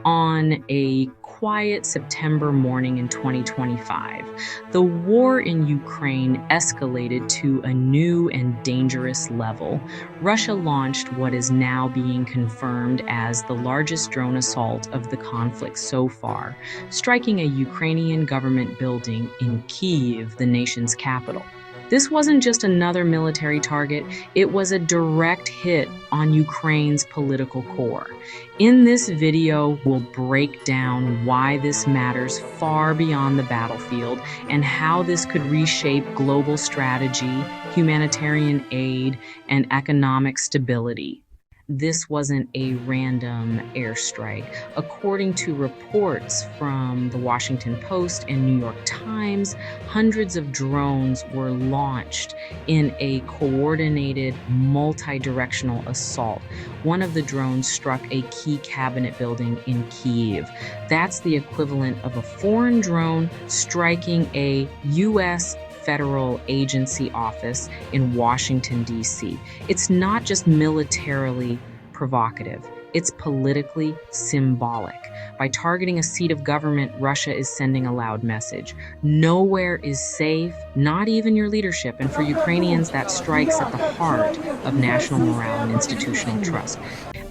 On a quiet September morning in 2025, the war in Ukraine escalated to a new and dangerous level. Russia launched what is now being confirmed as the largest drone assault of the conflict so far, striking a Ukrainian government building in Kyiv, the nation's capital. This wasn't just another military target, it was a direct hit on Ukraine's political core. In this video, we'll break down why this matters far beyond the battlefield and how this could reshape global strategy, humanitarian aid, and economic stability. This wasn't a random airstrike. According to reports from the Washington Post and New York Times, hundreds of drones were launched in a coordinated, multi-directional assault. One of the drones struck a key cabinet building in Kyiv. That's the equivalent of a foreign drone striking a U.S. federal agency office in Washington, D.C. It's not just militarily provocative, it's politically symbolic. By targeting a seat of government, Russia is sending a loud message. Nowhere is safe, not even your leadership. And for Ukrainians, that strikes at the heart of national morale and institutional trust.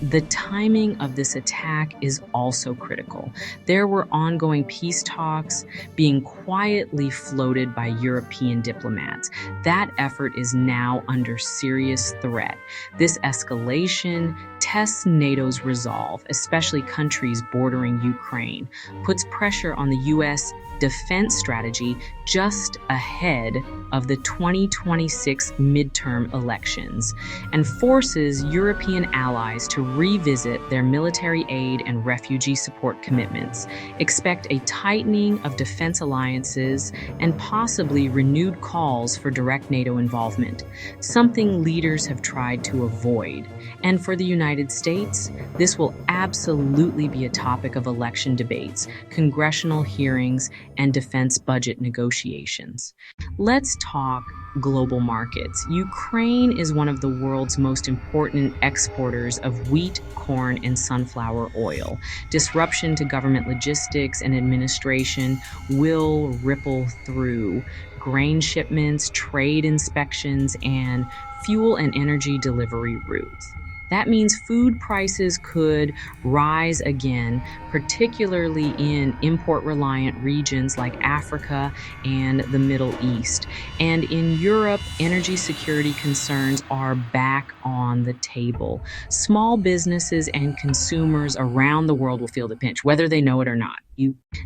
The timing of this attack is also critical. There were ongoing peace talks being quietly floated by European diplomats. That effort is now under serious threat. This escalation tests NATO's resolve, especially countries bordering Ukraine, puts pressure on the U.S. defense strategy just ahead of the 2026 midterm elections, and forces European allies to revisit their military aid and refugee support commitments. Expect a tightening of defense alliances and possibly renewed calls for direct NATO involvement, something leaders have tried to avoid. And for the United States, this will absolutely be a topic of election debates, congressional hearings, and defense budget negotiations. Let's talk global markets. Ukraine is one of the world's most important exporters of wheat, corn, and sunflower oil. Disruption to government logistics and administration will ripple through grain shipments, trade inspections, and fuel and energy delivery routes. That means food prices could rise again, particularly in import-reliant regions like Africa and the Middle East. And in Europe, energy security concerns are back on the table. Small businesses and consumers around the world will feel the pinch, whether they know it or not.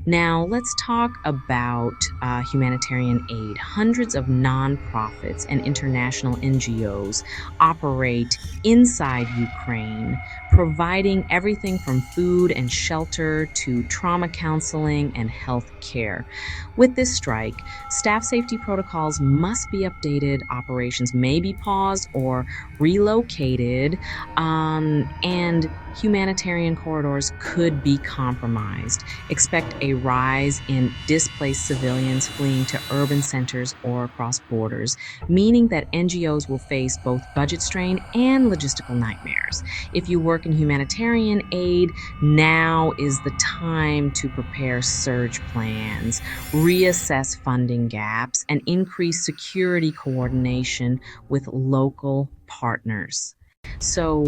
Now, let's talk about humanitarian aid. Hundreds of nonprofits and international NGOs operate inside Ukraine, providing everything from food and shelter to trauma counseling and health care. With this strike, staff safety protocols must be updated, operations may be paused or relocated, and humanitarian corridors could be compromised. Expect a rise in displaced civilians fleeing to urban centers or across borders, meaning that NGOs will face both budget strain and logistical nightmares. If you work in humanitarian aid, now is the time to prepare surge plans, reassess funding gaps, and increase security coordination with local partners. So,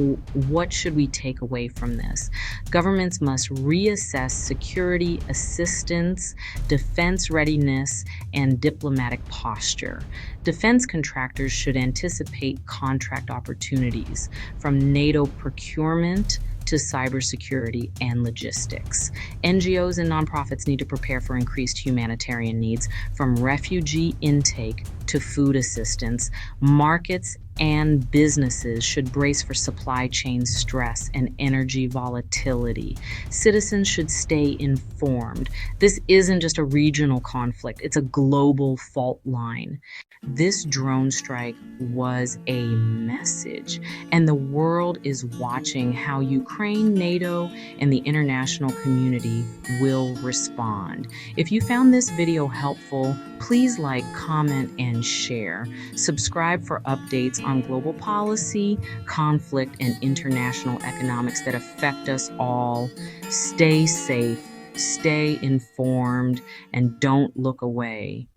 what should we take away from this? Governments must reassess security assistance, defense readiness, and diplomatic posture. Defense contractors should anticipate contract opportunities from NATO procurement to cybersecurity and logistics. NGOs and nonprofits need to prepare for increased humanitarian needs, from refugee intake to food assistance. Markets and businesses should brace for supply chain stress and energy volatility. Citizens should stay informed. This isn't just a regional conflict, it's a global fault line. This drone strike was a message, and the world is watching how Ukraine, NATO, and the international community will respond. If you found this video helpful, please like, comment, and share. Subscribe for updates on global policy, conflict, and international economics that affect us all. Stay safe, stay informed, and don't look away.